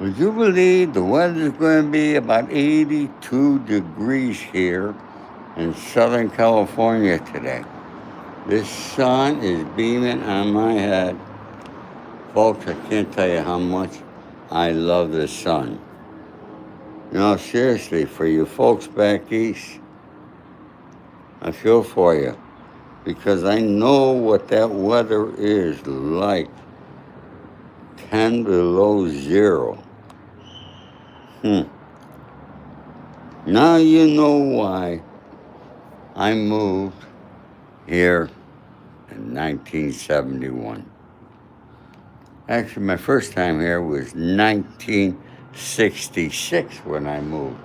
Would you believe the weather's going to be about 82 degrees here in Southern California today? This sun is beaming on my head. Folks, I can't tell you how much I love the sun. Seriously, for you folks back east, I feel for you because I know what that weather is like. 10 below zero. Now you know why I moved here in 1971. Actually, my first time here was 1966 when I moved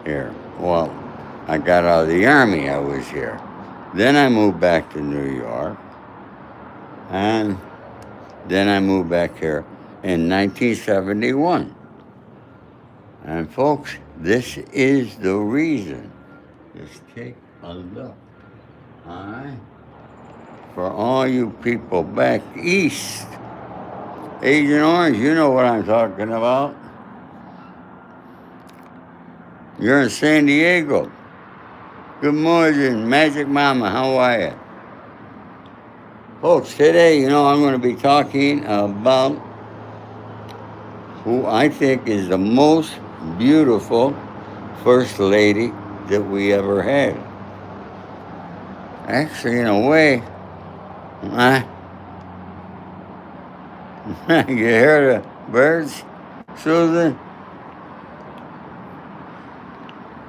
here. Well, I got out of the Army, I was here. Then I moved back to New York, and then I moved back here in 1971. And folks, this is the reason. Just take a look. All right? For all you people back east, Agent Orange, you know what I'm talking about. You're in San Diego. Good morning, Magic Mama. How are you? Folks, today, I'm going to be talking about who I think is the most beautiful First Lady that we ever had. Actually, in a way, you hear the birds, Susan?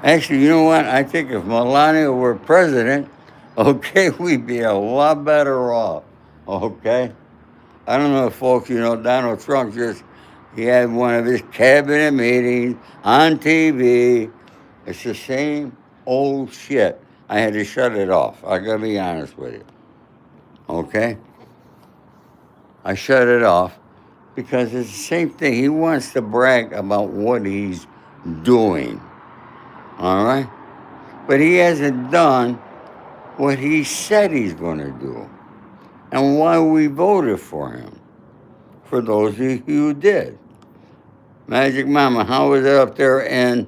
Actually, you know what? I think if Melania were president, okay, we'd be a lot better off, okay? I don't know if folks, Donald Trump he had one of his cabinet meetings on TV. It's the same old shit. I had to shut it off. I gotta be honest with you, okay? I shut it off because it's the same thing. He wants to brag about what he's doing, all right? But he hasn't done what he said he's going to do and why we voted for him, for those of you who did. Magic Mama, how was it up there in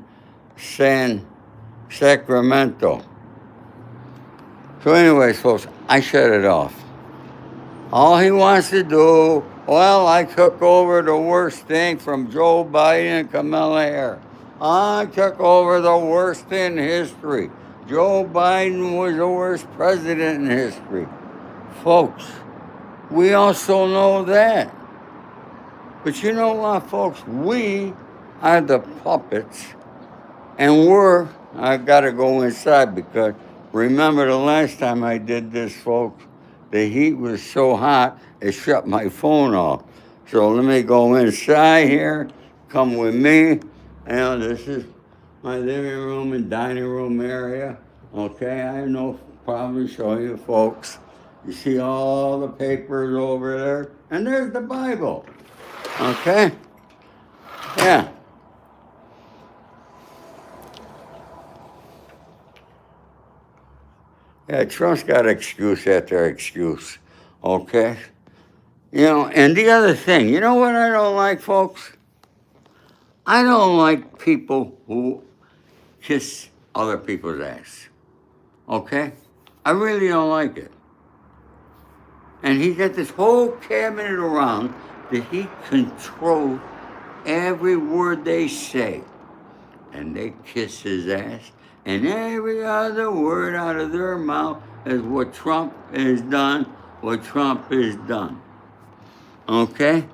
Sacramento? So anyways, folks, I shut it off. All he wants to do, well, I took over the worst thing from Joe Biden and Kamala Harris. I took over the worst in history. Joe Biden was the worst president in history. Folks, we also know that. But you know what, folks? We are the puppets, and I got to go inside because remember the last time I did this, folks, the heat was so hot, it shut my phone off. So let me go inside here, come with me. This is my living room and dining room area. Okay, I have no problem showing you folks. You see all the papers over there, and there's the Bible. Okay? Yeah. Yeah, Trump's got excuse after excuse. Okay? And the other thing, you know what I don't like, folks? I don't like people who kiss other people's ass. Okay? I really don't like it. And he got this whole cabinet around that he controls every word they say. And they kiss his ass. And every other word out of their mouth is what Trump has done, what Trump has done. Okay?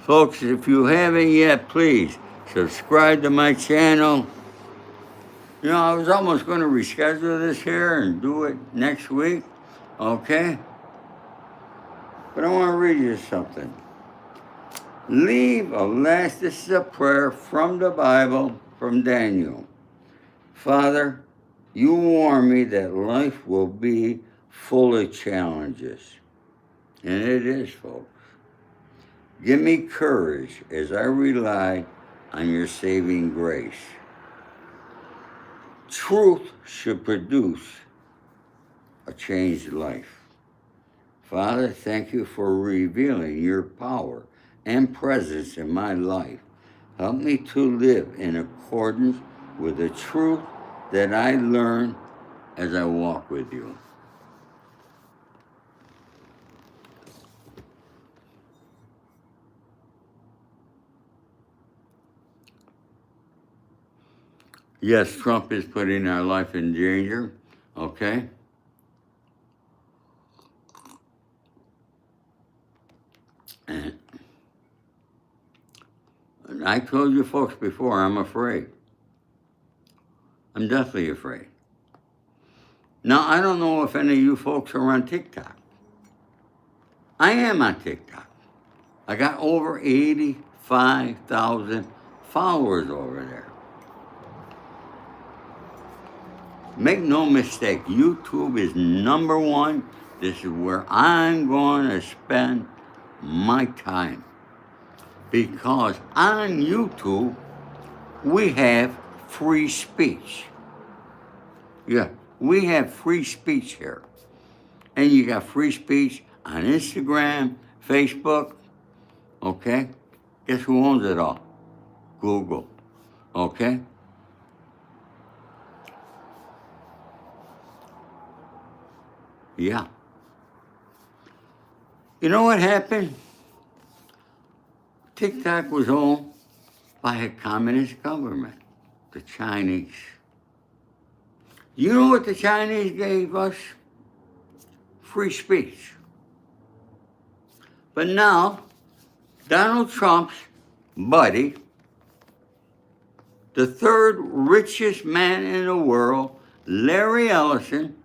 Folks, if you haven't yet, please subscribe to my channel. I was almost going to reschedule this here and do it next week. Okay? But I want to read you something. This is a prayer from the Bible, from Daniel. Father, you warn me that life will be full of challenges. And it is, folks. Give me courage as I rely on your saving grace. Truth should produce a changed life. Father, thank you for revealing your power and presence in my life. Help me to live in accordance with the truth that I learn as I walk with you. Yes, Trump is putting our life in danger, okay? And I told you folks before, I'm afraid. I'm definitely afraid. Now, I don't know if any of you folks are on TikTok. I am on TikTok. I got over 85,000 followers over there. Make no mistake, YouTube is number one. This is where I'm going to spend my time. Because on YouTube, we have free speech. Yeah, we have free speech here. And you got free speech on Instagram, Facebook, okay? Guess who owns it all? Google, okay? Yeah. You know what happened? TikTok was owned by a communist government, the Chinese. You know what the Chinese gave us? Free speech. But now, Donald Trump's buddy, the third richest man in the world, Larry Ellison,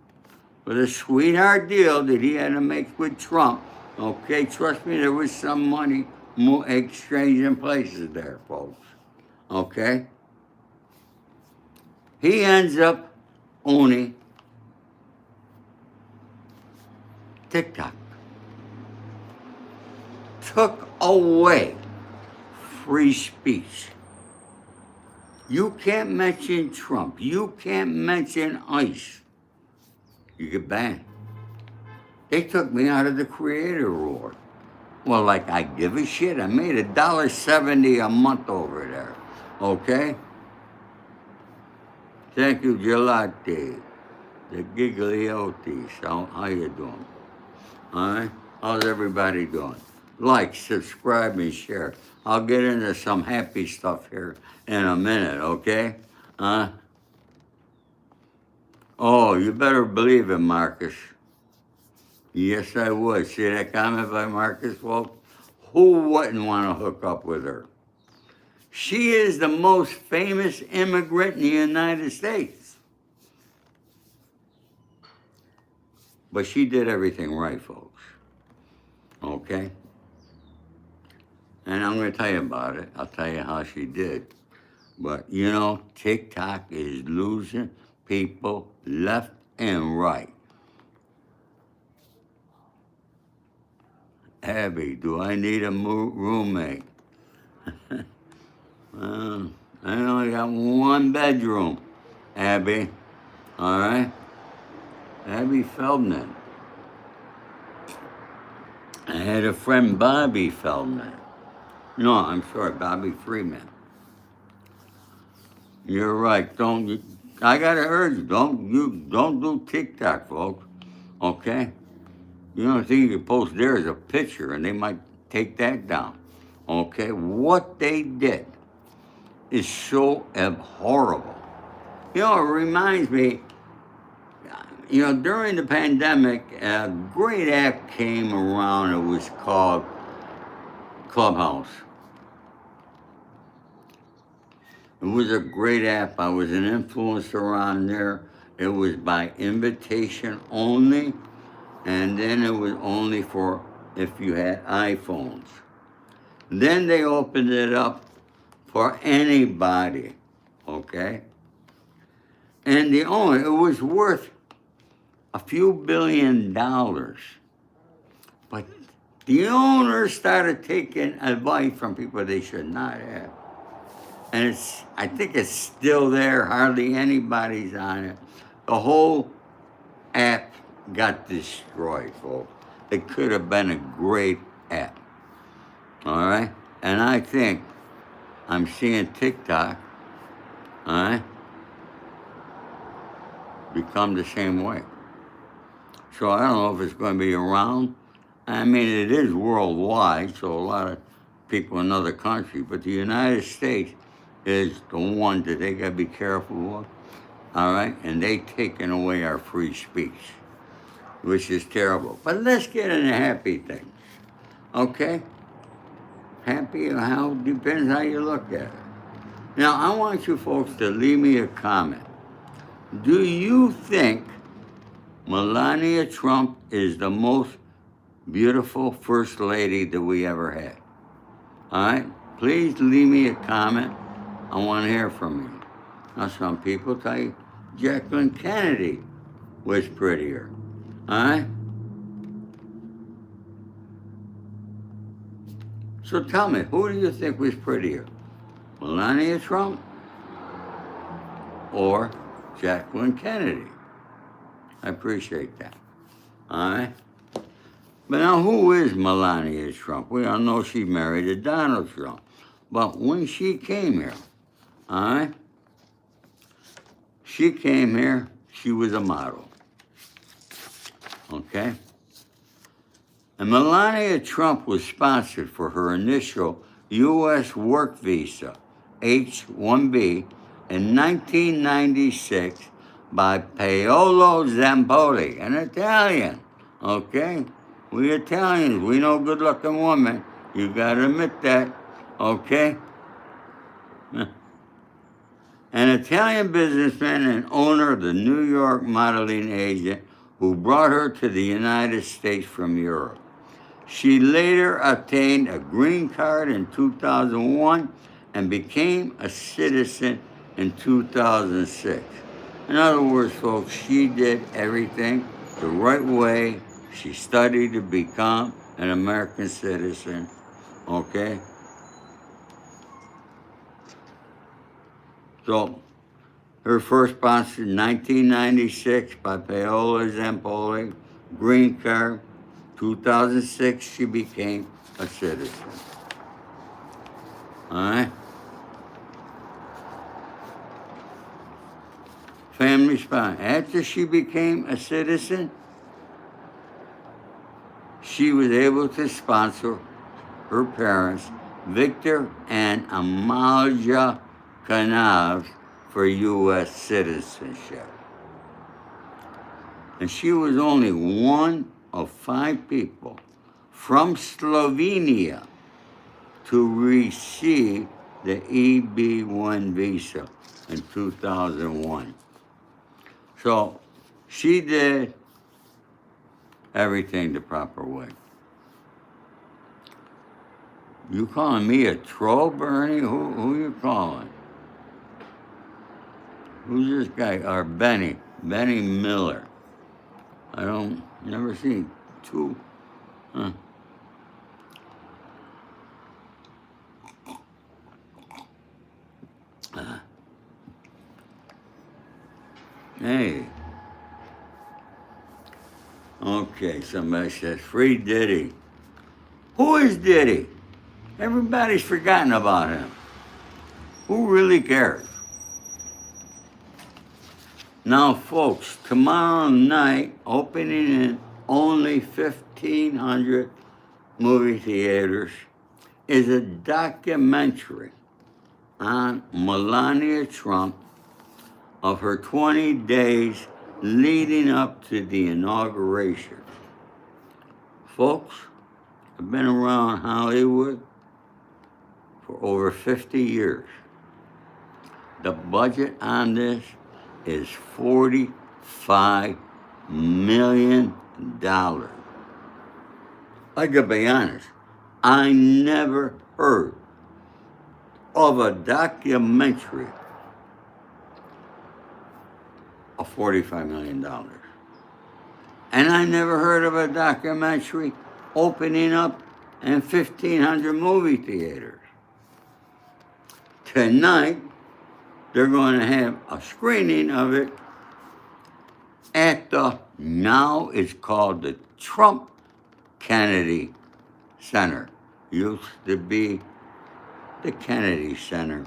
with a sweetheart deal that he had to make with Trump. Okay, trust me, there was some money exchanging places there, folks. Okay? He ends up owning TikTok. Took away free speech. You can't mention Trump. You can't mention ICE. You get banned. They took me out of the creator award. Well, like I give a shit. I made $1.70 a month over there. Okay? Thank you, Gelati. The Gigliotis. How you doing? All right? How's everybody doing? Like, subscribe, and share. I'll get into some happy stuff here in a minute, okay? Oh, you better believe it, Marcus. Yes, I would. See that comment by Marcus Wolf? Who wouldn't want to hook up with her? She is the most famous immigrant in the United States. But she did everything right, folks. Okay? And I'm going to tell you about it. I'll tell you how she did. But, you know, TikTok is losing people left and right. Abby, do I need a roommate? I only got one bedroom, Abby. All right? Abby Feldman. I had a friend, Bobby Feldman. No, I'm sorry, Bobby Freeman. You're right. I gotta urge you, don't do TikTok, folks. Okay? You don't think you can post there as a picture and they might take that down. Okay? What they did is so abhorrible. You know, it reminds me, you know, during the pandemic, a great app came around. It was called Clubhouse. It was a great app. I was an influencer on there. It was by invitation only, and then it was only for if you had iPhones. Then they opened it up for anybody, okay? And the owner, it was worth a few $1 billion. But the owners started taking advice from people they should not have. And I think it's still there, hardly anybody's on it. The whole app got destroyed, folks. it could have been a great app. All right? And I think I'm seeing TikTok, all right, become the same way. So I don't know if it's going to be around. I mean, it is worldwide, so a lot of people in other countries, but the United States is the one that they got to be careful of, all right? And they taking away our free speech, which is terrible. But let's get into happy things, okay? Happy or how, depends how you look at it. Now, I want you folks to leave me a comment. Do you think Melania Trump is the most beautiful first lady that we ever had? All right? Please leave me a comment. I want to hear from you. Now, some people tell you Jacqueline Kennedy was prettier. All right? So tell me, who do you think was prettier? Melania Trump or Jacqueline Kennedy? I appreciate that. All right? But now, who is Melania Trump? We all know she married to Donald Trump. But when she came here, all right, she came here, she was a model. Okay? And Melania Trump was sponsored for her initial U.S. work visa, H-1B, in 1996 by Paolo Zamboli, an Italian. Okay? We Italians, we know good-looking women. You gotta admit that. Okay? An Italian businessman and owner of the New York modeling agent who brought her to the United States from Europe. She later obtained a green card in 2001 and became a citizen in 2006. In other words, folks, she did everything the right way. She studied to become an American citizen, okay? So, her first sponsor in 1996 by Paolo Zamboli, green card. 2006, she became a citizen. All right? Family sponsor. After she became a citizen, she was able to sponsor her parents, Victor and Amalia Canals, for U.S. citizenship. And she was only one of 5 people from Slovenia to receive the EB-1 visa in 2001. So she did everything the proper way. You calling me a troll, Bernie? Who you calling? Who's this guy? Or Benny Miller. I don't, never seen 2. Huh. Hey. Okay, somebody says, free Diddy. Who is Diddy? Everybody's forgotten about him. Who really cares? Now, folks, tomorrow night, opening in only 1,500 movie theaters, is a documentary on Melania Trump of her 20 days leading up to the inauguration. Folks, I've been around Hollywood for over 50 years. The budget on this is $45 million. I gotta be honest, I never heard of a documentary of $45 million. And I never heard of a documentary opening up in 1,500 movie theaters. Tonight, they're going to have a screening of it at the, now it's called the Trump Kennedy Center. Used to be the Kennedy Center,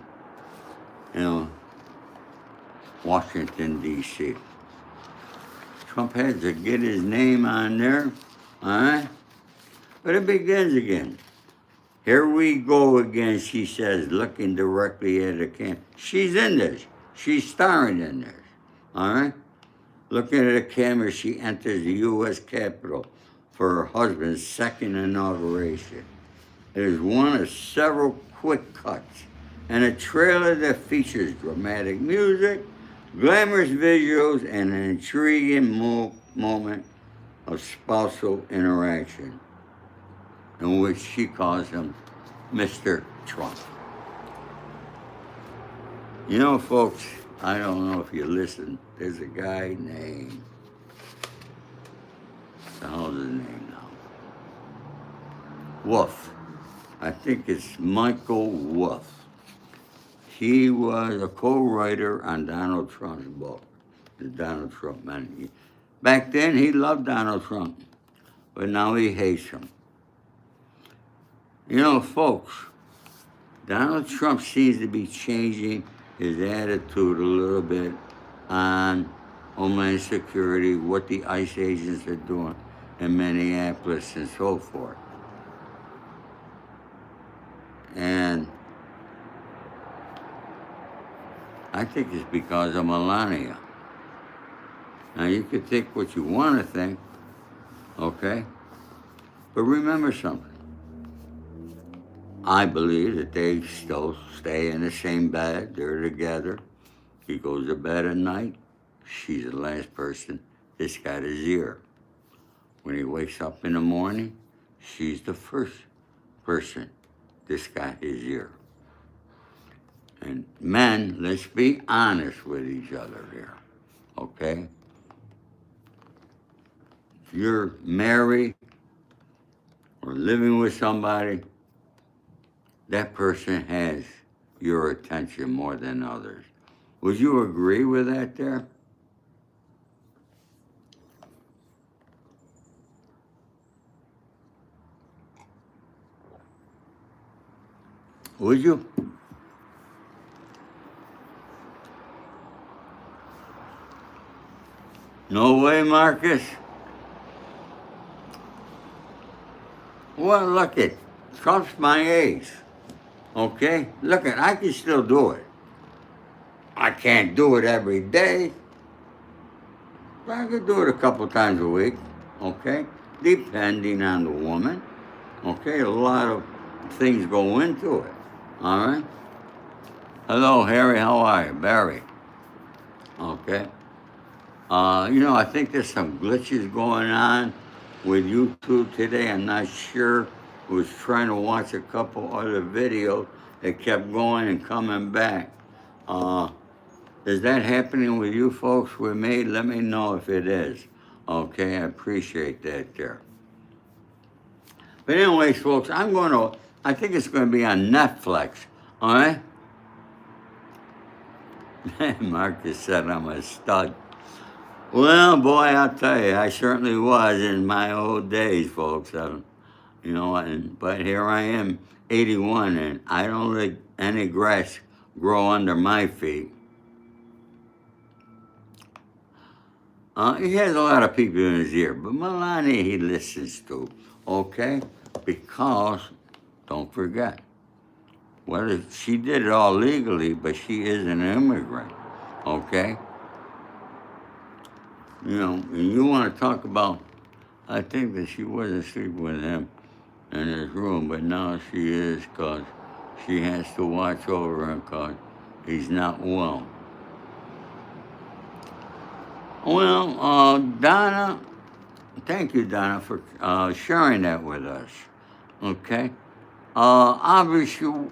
Washington, D.C. Trump had to get his name on there, all right? But it begins again. Here we go again, she says, looking directly at the camera. She's in this. She's starring in this, all right? Looking at the camera, she enters the U.S. Capitol for her husband's second inauguration. It is one of several quick cuts and a trailer that features dramatic music, glamorous visuals, and an intriguing moment of spousal interaction in which she calls him Mr. Trump. You know, folks, I don't know if you listen, there's a guy named, what the hell's his name now? Wolf. I think it's Michael Wolf. He was a co-writer on Donald Trump's book, the Donald Trump Man. Back then, he loved Donald Trump, but now he hates him. You know, folks, Donald Trump seems to be changing his attitude a little bit on Homeland Security, what the ICE agents are doing in Minneapolis and so forth. And I think it's because of Melania. Now, you could think what you want to think, okay? But remember something. I believe that they still stay in the same bed. They're together. He goes to bed at night. She's the last person this got his ear. When he wakes up in the morning, she's the first person this got his ear. And men, let's be honest with each other here, okay? If you're married or living with somebody, that person has your attention more than others. Would you agree with that there? Would you? No way, Marcus. Well, look it. Trump's my age. Okay? Look it, I can still do it. I can't do it every day. But I could do it a couple times a week. Okay? Depending on the woman. Okay? A lot of things go into it. All right? Hello, Harry. How are you? Barry. Okay? I think there's some glitches going on with YouTube today. I'm not sure. I was trying to watch a couple other videos that kept going and coming back. Is that happening with you folks, with me? Let me know if it is. Okay, I appreciate that there. But anyways, folks, I think it's going to be on Netflix, all right? Marcus said I'm a stud. Well, boy, I'll tell you, I certainly was in my old days, folks. But here I am, 81, and I don't let any grass grow under my feet. He has a lot of people in his ear, but Melania he listens to, okay? Because, don't forget, she did it all legally, but she is an immigrant, okay? And you want to talk about, I think that she wasn't sleeping with him in his room, but now she is, because she has to watch over him because he's not well. Well, Donna, thank you, Donna, for sharing that with us, okay? Obviously,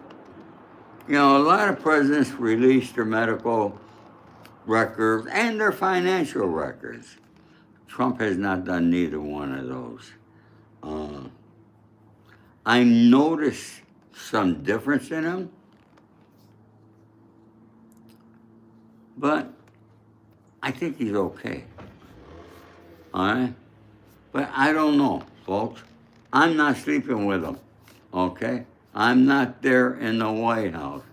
a lot of presidents released their medical records and their financial records. Trump has not done neither one of those. I noticed some difference in him, but I think he's okay. All right? But I don't know, folks. I'm not sleeping with them, okay? I'm not there in the White House,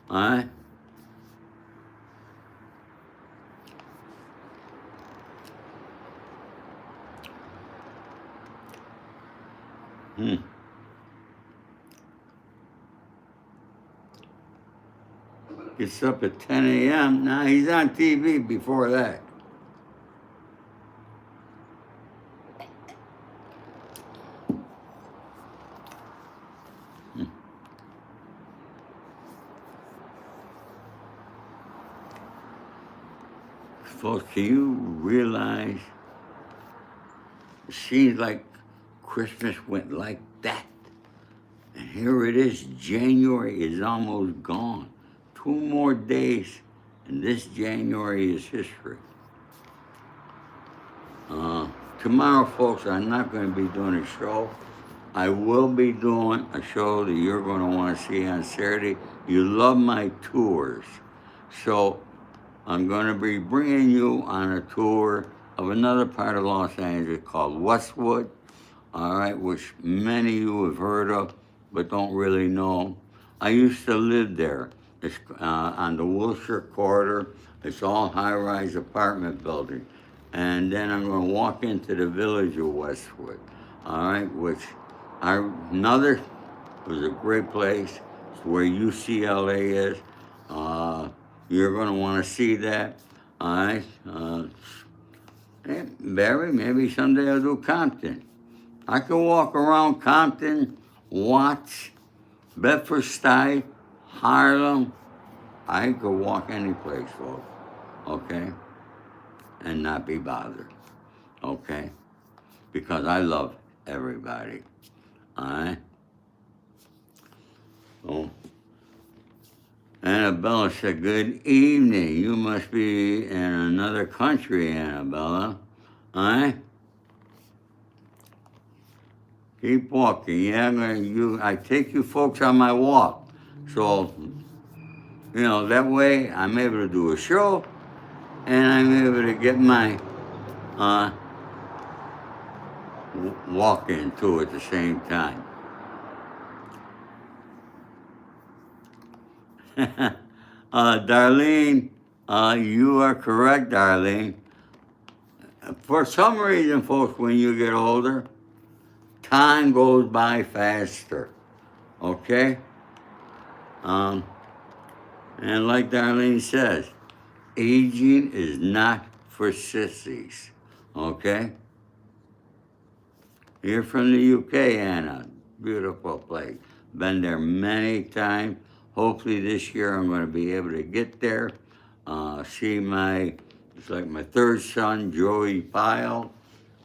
all right? Hmm. Gets up at 10 a.m. Now he's on TV before that. Folks, can you realize it seems like Christmas went like that? And here it is, January is almost gone. 2 more days, and this January is history. Tomorrow, folks, I'm not going to be doing a show. I will be doing a show that you're going to want to see on Saturday. You love my tours. So I'm going to be bringing you on a tour of another part of Los Angeles called Westwood, all right, which many of you have heard of but don't really know. I used to live there. It's on the Wilshire Corridor. It's all high-rise apartment building. And then I'm going to walk into the village of Westwood, all right, which another was a great place. It's where UCLA is. You're going to want to see that, all right? Barry, maybe someday I'll do Compton. I can walk around Compton, Watts, Bedford-Stuyvesant, Harlem. I could walk any place, folks, okay? And not be bothered, okay? Because I love everybody, all right? Oh. Annabella said, good evening. You must be in another country, Annabella, all right? Keep walking. Yeah, I take you folks on my walk. So, that way I'm able to do a show and I'm able to get my walking too at the same time. Darlene, you are correct, Darlene. For some reason, folks, when you get older, time goes by faster, okay? And like Darlene says, aging is not for sissies, okay? You're from the UK, Anna. Beautiful place. Been there many times. Hopefully this year I'm going to be able to get there. See it's like my third son, Joey Pyle.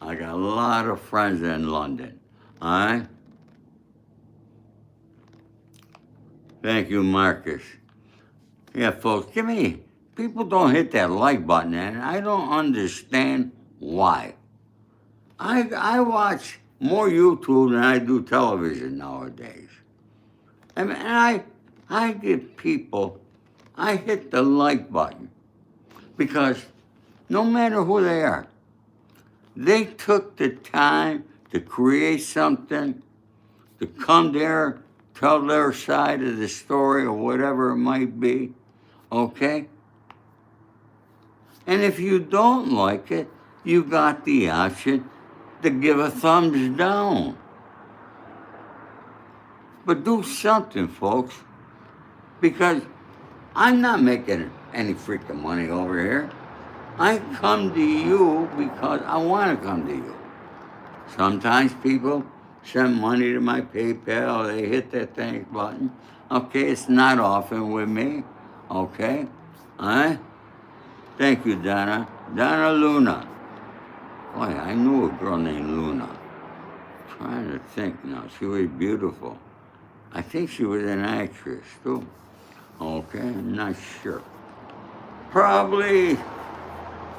I got a lot of friends in London. All right? Thank you, Marcus. Yeah, folks, people don't hit that like button, and I don't understand why. I watch more YouTube than I do television nowadays. I mean, I give people, I hit the like button because no matter who they are, they took the time to create something, to come there, tell their side of the story or whatever it might be, okay? And if you don't like it, you got the option to give a thumbs down. But do something, folks, because I'm not making any freaking money over here. I come to you because I want to come to you. Sometimes people send money to my PayPal, they hit that thanks button. Okay, it's not often with me, okay? All right? Thank you, Donna. Donna Luna. Boy, I knew a girl named Luna. Trying to think now. She was beautiful. I think she was an actress, too. Okay, I'm not sure. Probably,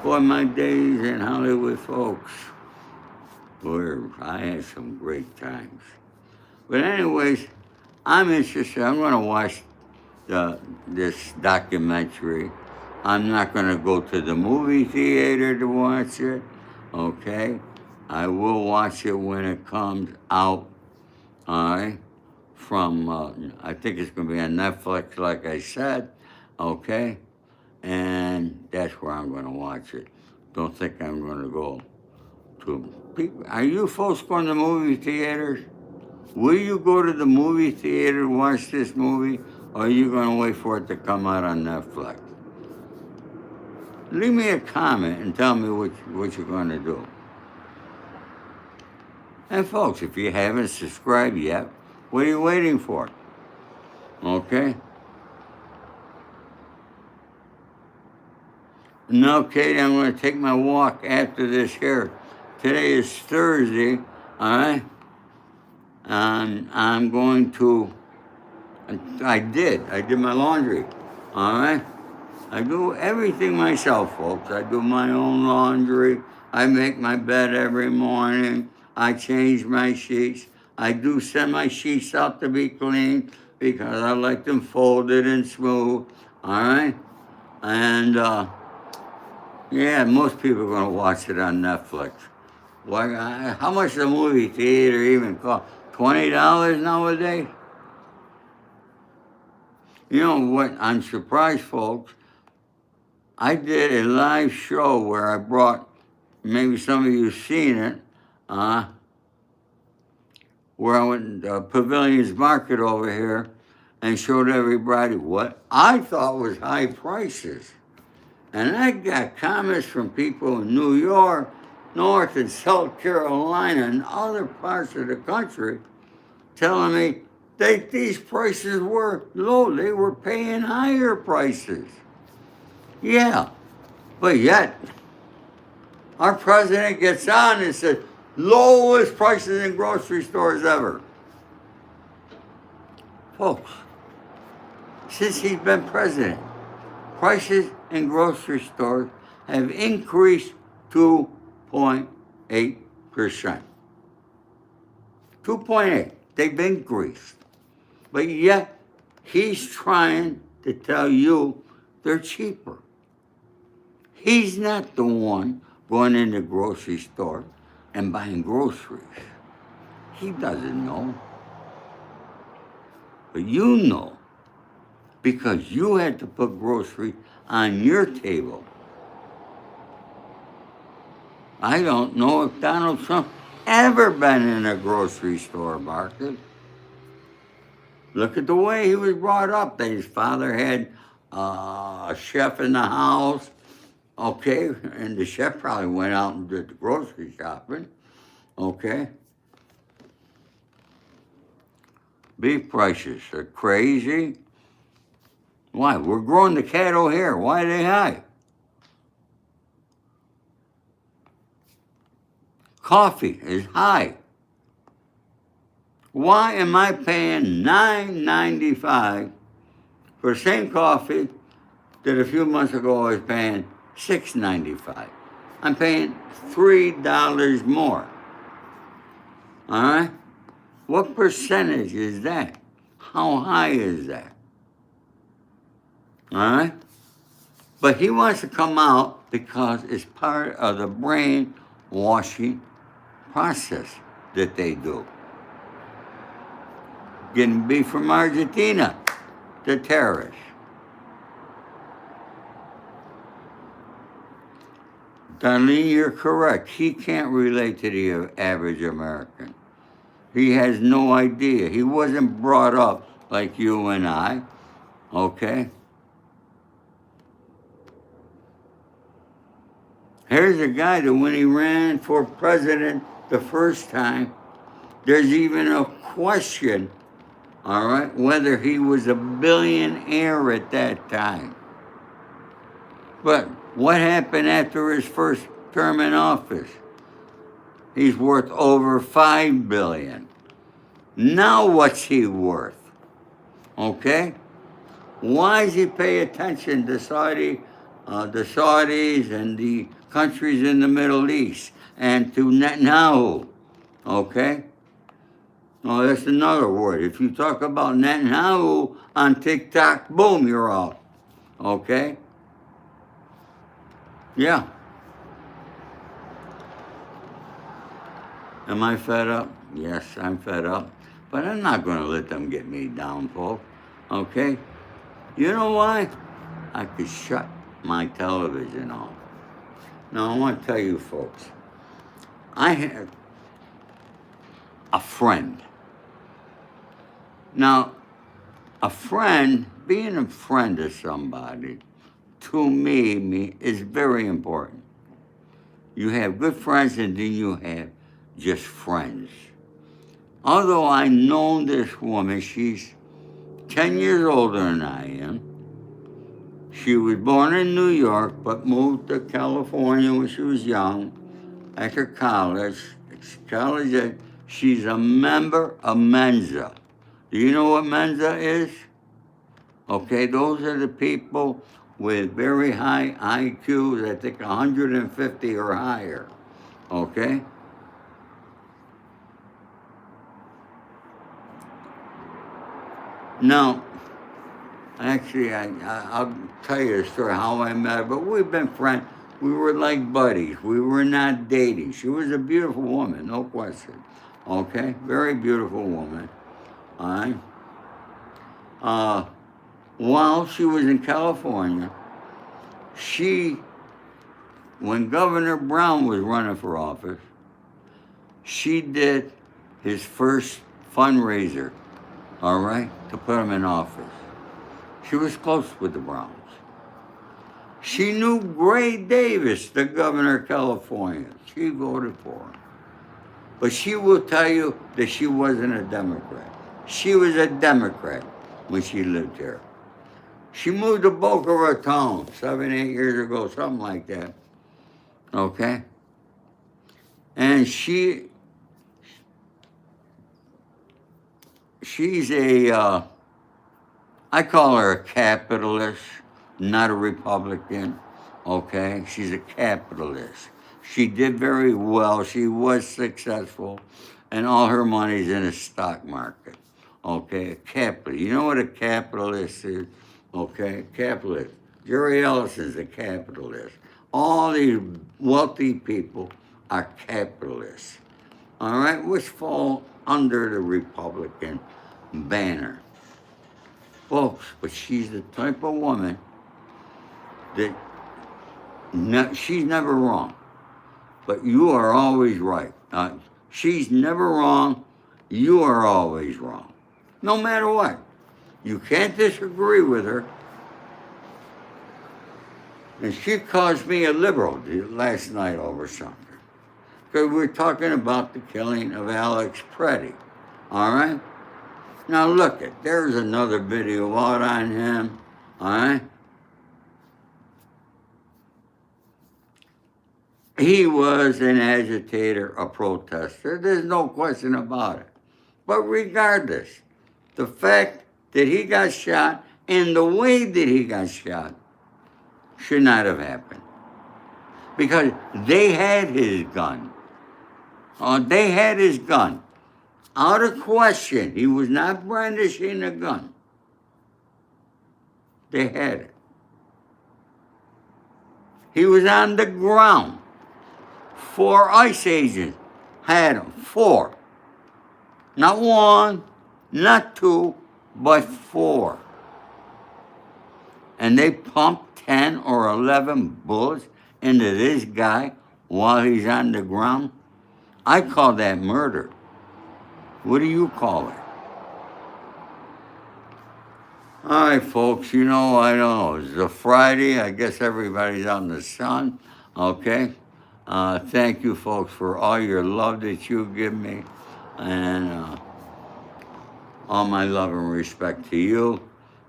boy, my days in Hollywood, folks, I had some great times. But anyways, I'm interested. I'm going to watch this documentary. I'm not going to go to the movie theater to watch it, okay? I will watch it when it comes out all right, from, I think it's going to be on Netflix, like I said, okay, and that's where I'm going to watch it. Don't think I'm going to go to people. Are you folks going to movie theaters? Will you go to the movie theater and watch this movie, or are you going to wait for it to come out on Netflix? Leave me a comment and tell me what you're going to do. And folks, if you haven't subscribed yet, what are you waiting for? Okay? Now, Katie, I'm going to take my walk after this here. Today is Thursday, all right? And I'm going to, I did my laundry, all right? I do everything myself, folks. I do my own laundry. I make my bed every morning. I change my sheets. I do send my sheets out to be cleaned because I like them folded and smooth, all right? And, yeah, most people are going to watch it on Netflix. Why? How much the movie theater even cost? $20 nowadays? You know what? I'm surprised, folks. I did a live show where I brought, maybe some of you have seen it, where I went to Pavilions Market over here and showed everybody what I thought was high prices. And I got comments from people in New York, North and South Carolina, and other parts of the country telling me that these prices were low. They were paying higher prices. Yeah, but yet our president gets on and says, lowest prices in grocery stores ever. Folks, since he's been president, prices in grocery stores have increased 2.8%. 2.8, they've increased. But yet, he's trying to tell you they're cheaper. He's not the one going in the grocery store and buying groceries. He doesn't know. But you know, because you had to put groceries on your table. I don't know if Donald Trump ever been in a grocery store market. Look at the way he was brought up. His father had a chef in the house, okay, and the chef probably went out and did the grocery shopping, okay. Beef prices are crazy. Why? We're growing the cattle here. Why are they high? Coffee is high. Why am I paying $9.95 for the same coffee that a few months ago I was paying $6.95? I'm paying $3 more. All right? What percentage is that? How high is that? All right? But he wants to come out because it's part of the brainwashing process that they do. Getting beef from Argentina, the terrorists. Darlene, you're correct. He can't relate to the average American. He has no idea. He wasn't brought up like you and I, okay? Here's a guy that when he ran for president the first time, there's even a question, all right, whether he was a billionaire at that time. But what happened after his first term in office? He's worth over $5 billion. Now what's he worth? Okay? Why does he pay attention to the Saudis and the countries in the Middle East and to Netanyahu? Okay? Oh, that's another word. If you talk about Netanyahu on TikTok, boom, you're out. Okay? Yeah. Am I fed up? Yes, I'm fed up. But I'm not going to let them get me down, folks. Okay? You know why? I could shut my television off. Now, I want to tell you, folks, I have a friend. Now, a friend, being a friend of somebody, to me is very important. You have good friends and then you have just friends. Although I know this woman, she's 10 years older than I am. She was born in New York but moved to California when she was young after college. She's a member of Mensa. Do you know what Mensa is? Okay, those are the people with very high IQs, I think 150 or higher. Okay? Now, actually, I'll tell you a story how I met her, but we've been friends. We were like buddies. We were not dating. She was a beautiful woman, no question. Okay? Very beautiful woman. All right? While she was in California, when Governor Brown was running for office, she did his first fundraiser, all right, to put him in office. She was close with the Browns. She knew Gray Davis, the governor of California. She voted for him. But she will tell you that she wasn't a Democrat. She was a Democrat when she lived here. She moved to Boca Raton 7, 8 years ago, something like that. Okay? And she's I call her a capitalist, not a Republican, okay? She's a capitalist. She did very well. She was successful, and all her money's in the stock market, okay? A capitalist. You know what a capitalist is? Okay, capitalist. Jerry Ellison's a capitalist. All these wealthy people are capitalists, all right, which fall under the Republican banner. Folks, but she's the type of woman that she's never wrong, but you are always right. She's never wrong, you are always wrong, no matter what. You can't disagree with her. And she calls me a liberal last night over something. Because we're talking about the killing of Alex Preddy. All right? Now look it, there's another video out on him. All right? He was an agitator, a protester. There's no question about it. But regardless, the fact that he got shot and the way that he got shot should not have happened. Because they had his gun. They had his gun. Out of question, he was not brandishing a gun. They had it. He was on the ground. 4 ICE agents had him. 4. Not 1, not 2, but 4. And they pumped 10 or 11 bullets into this guy while he's on the ground. I call that murder. What do you call it? All right, folks, I don't know. It's a Friday. I guess everybody's out in the sun. Okay? Thank you, folks, for all your love that you give me. And all my love and respect to you.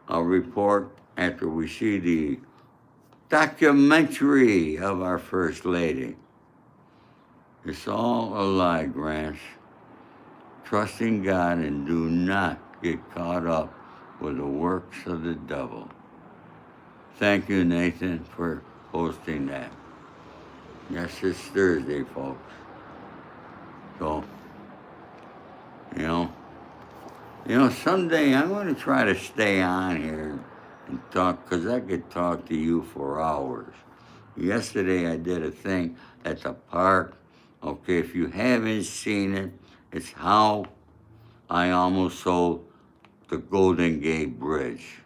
I'll report after we see the documentary of our First Lady. It's all a lie, Grant. Trust in God and do not get caught up with the works of the devil. Thank you, Nathan, for hosting that. Yes, it's Thursday, folks. So, someday I'm going to try to stay on here and talk, because I could talk to you for hours. Yesterday I did a thing at the park. Okay, if you haven't seen it, it's how I almost sold the Golden Gate Bridge.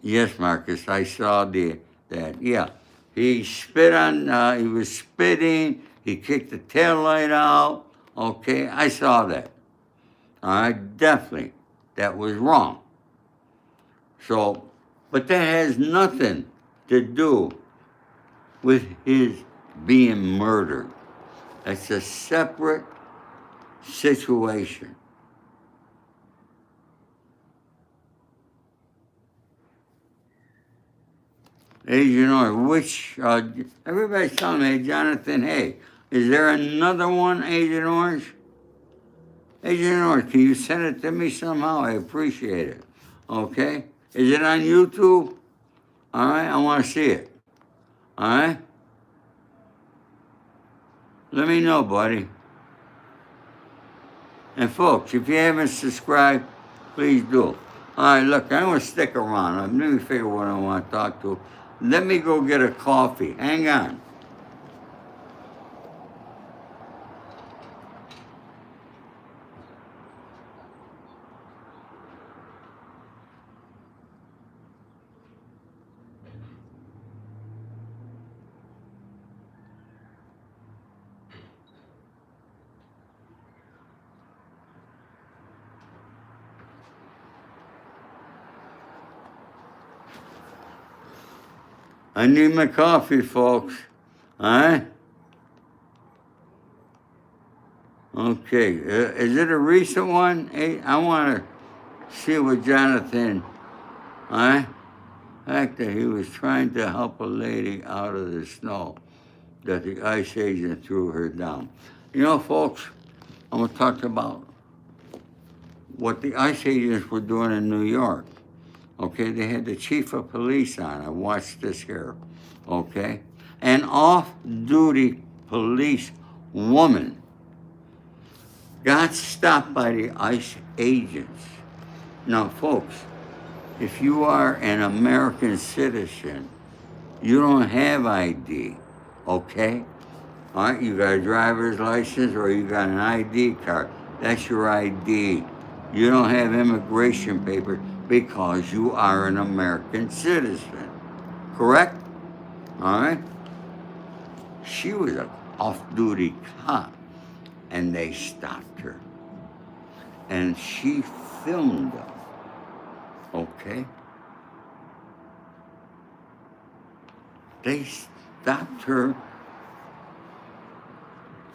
Yes, Marcus, I saw that. Yeah, he spit on. He was spitting. He kicked the tail light out. Okay, I saw that. All right, definitely, that was wrong. So, but that has nothing to do with his being murdered. That's a separate situation. Agent Orange, which, everybody's telling me, Jonathan, hey, is there another one, Agent Orange? Agent Orange, can you send it to me somehow? I appreciate it. Okay? Is it on YouTube? All right, I want to see it. All right? Let me know, buddy. And folks, if you haven't subscribed, please do. All right, look, I'm going to stick around. Let me figure what I want to talk to. Let me go get a coffee. Hang on. I need my coffee, folks. All right? Okay. Is it a recent one? Hey, I want to see what Jonathan, all right? Fact that he was trying to help a lady out of the snow, that the ICE agent threw her down. You know, folks, I'm going to talk about what the ICE agents were doing in New York. Okay, they had the chief of police on. I watched this here. Okay, an off-duty police woman got stopped by the ICE agents. Now, folks, if you are an American citizen, you don't have ID, okay? All right, you got a driver's license or you got an ID card. That's your ID. You don't have immigration papers because you are an American citizen, correct? All right? She was an off-duty cop, and they stopped her. And she filmed them, okay? They stopped her.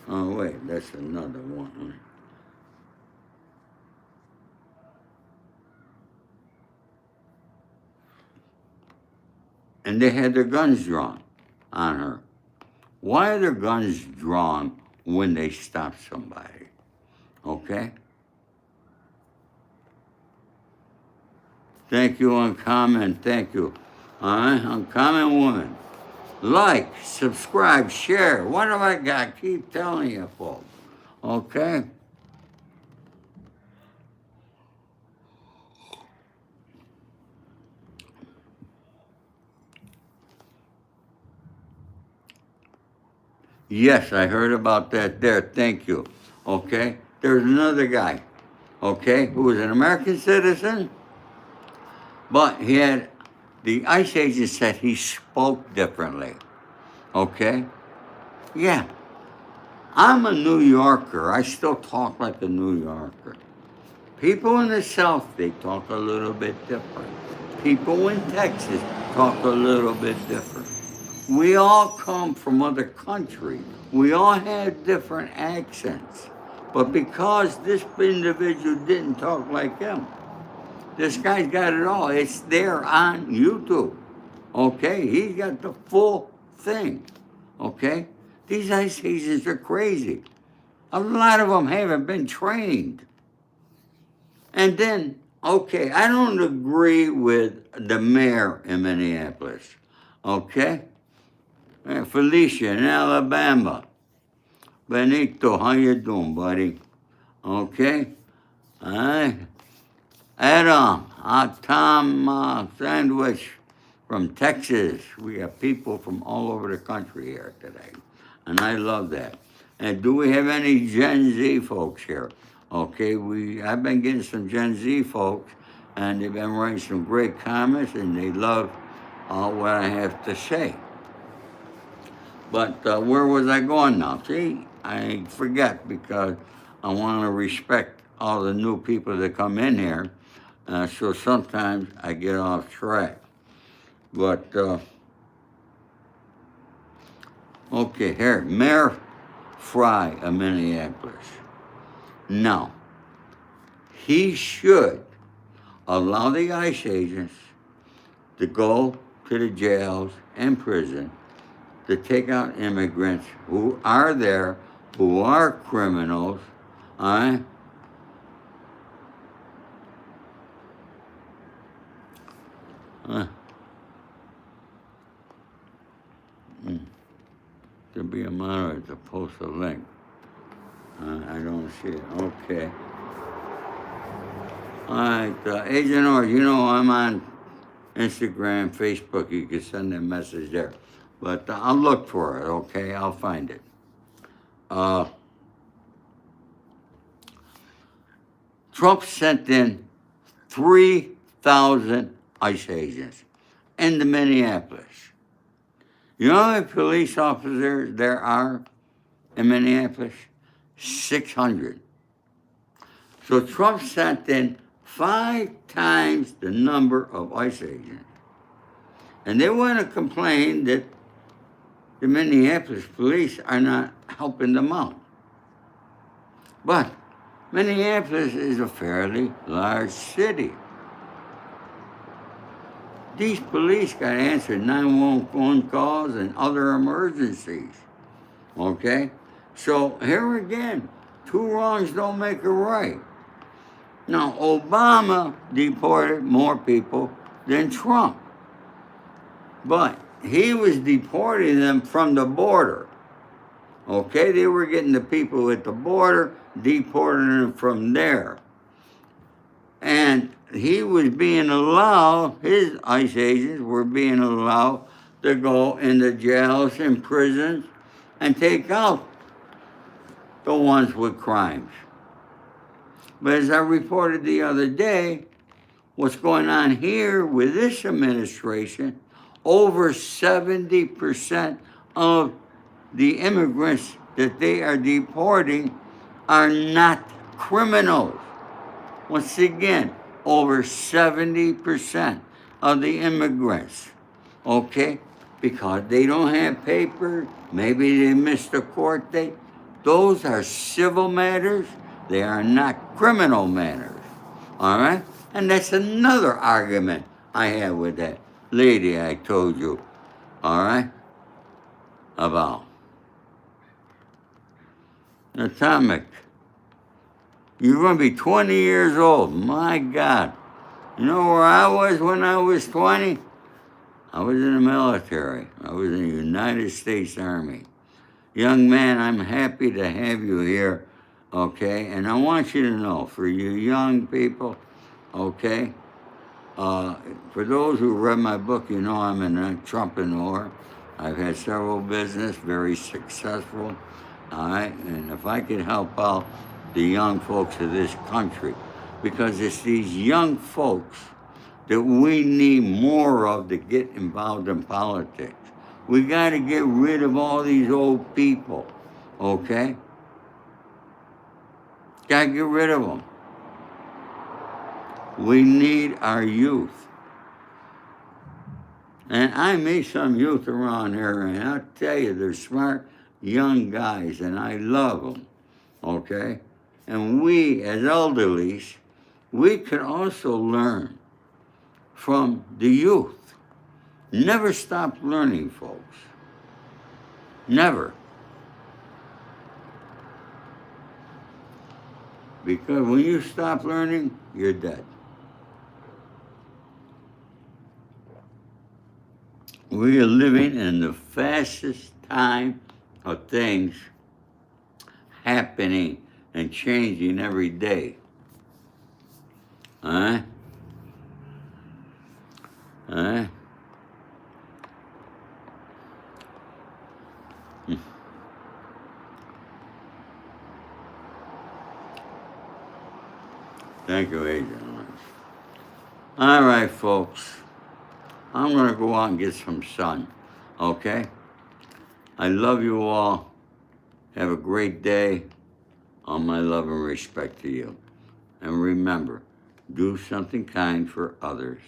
Oh, wait, that's another one. And they had their guns drawn on her. Why are their guns drawn when they stop somebody? Okay? Thank you, Uncommon. Thank you. All right, Uncommon Woman. Like, subscribe, share. What have I got? Keep telling you, folks. Okay? Yes, I heard about that there. Thank you. Okay? There's another guy, okay, who was an American citizen, but he had, the ICE agent said he spoke differently. Okay? Yeah. I'm a New Yorker. I still talk like a New Yorker. People in the South, they talk a little bit different. People in Texas talk a little bit different. We all come from other countries. We all have different accents. But because this individual didn't talk like him, this guy's got it all. It's there on YouTube. Okay? He's got the full thing. Okay? These ICE agents are crazy. A lot of them haven't been trained. And then, okay, I don't agree with the mayor in Minneapolis. Okay? Felicia in Alabama. Benito, how you doing, buddy? Okay? All right? Adam, Tom Sandwich from Texas. We have people from all over the country here today. And I love that. And do we have any Gen Z folks here? Okay, I've been getting some Gen Z folks, and they've been writing some great comments, and they love what I have to say. But where was I going now? See, I forget because I want to respect all the new people that come in here. So sometimes I get off track. But, okay, here, Mayor Fry of Minneapolis. Now, he should allow the ICE agents to go to the jails and prison to take out immigrants who are there, who are criminals, all right? To be a moderator to post a link. I don't see it. Okay. All right, Agent Orange, you know I'm on Instagram, Facebook. You can send a message there. But I'll look for it, okay? I'll find it. Trump sent in 3,000 ICE agents into Minneapolis. You know how many police officers there are in Minneapolis? 600. So Trump sent in 5 times the number of ICE agents. And they want to complain that the Minneapolis police are not helping them out. But Minneapolis is a fairly large city. These police got to answer 911 calls and other emergencies. Okay? So here again, 2 wrongs don't make a right. Now, Obama deported more people than Trump. But he was deporting them from the border. Okay? They were getting the people at the border, deporting them from there. And he was being allowed, his ICE agents were being allowed to go into jails and prisons and take out the ones with crimes. But as I reported the other day, what's going on here with this administration, over 70% of the immigrants that they are deporting are not criminals. Once again, over 70% of the immigrants, okay? Because they don't have papers, maybe they missed a court date. Those are civil matters. They are not criminal matters, all right? And that's another argument I have with that lady I told you, all right, about. Atomic. You're going to be 20 years old. My God. You know where I was when I was 20? I was in the military. I was in the United States Army. Young man, I'm happy to have you here, okay? And I want you to know, for you young people, okay? For those who read my book, you know I'm an entrepreneur. I've had several business, very successful, all right? And if I could help out the young folks of this country, because it's these young folks that we need more of to get involved in politics. We got to get rid of all these old people, okay? Got to get rid of them. We need our youth. And I meet some youth around here, and I'll tell you, they're smart young guys, and I love them, okay? And we, as elderlies, we can also learn from the youth. Never stop learning, folks. Never. Because when you stop learning, you're dead. We are living in the fastest time of things happening and changing every day. All right? All right? Thank you, Adrian. All right, folks. I'm going to go out and get some sun, okay? I love you all. Have a great day. All my love and respect to you. And remember, do something kind for others,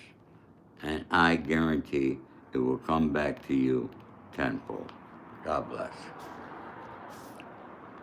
and I guarantee it will come back to you tenfold. God bless.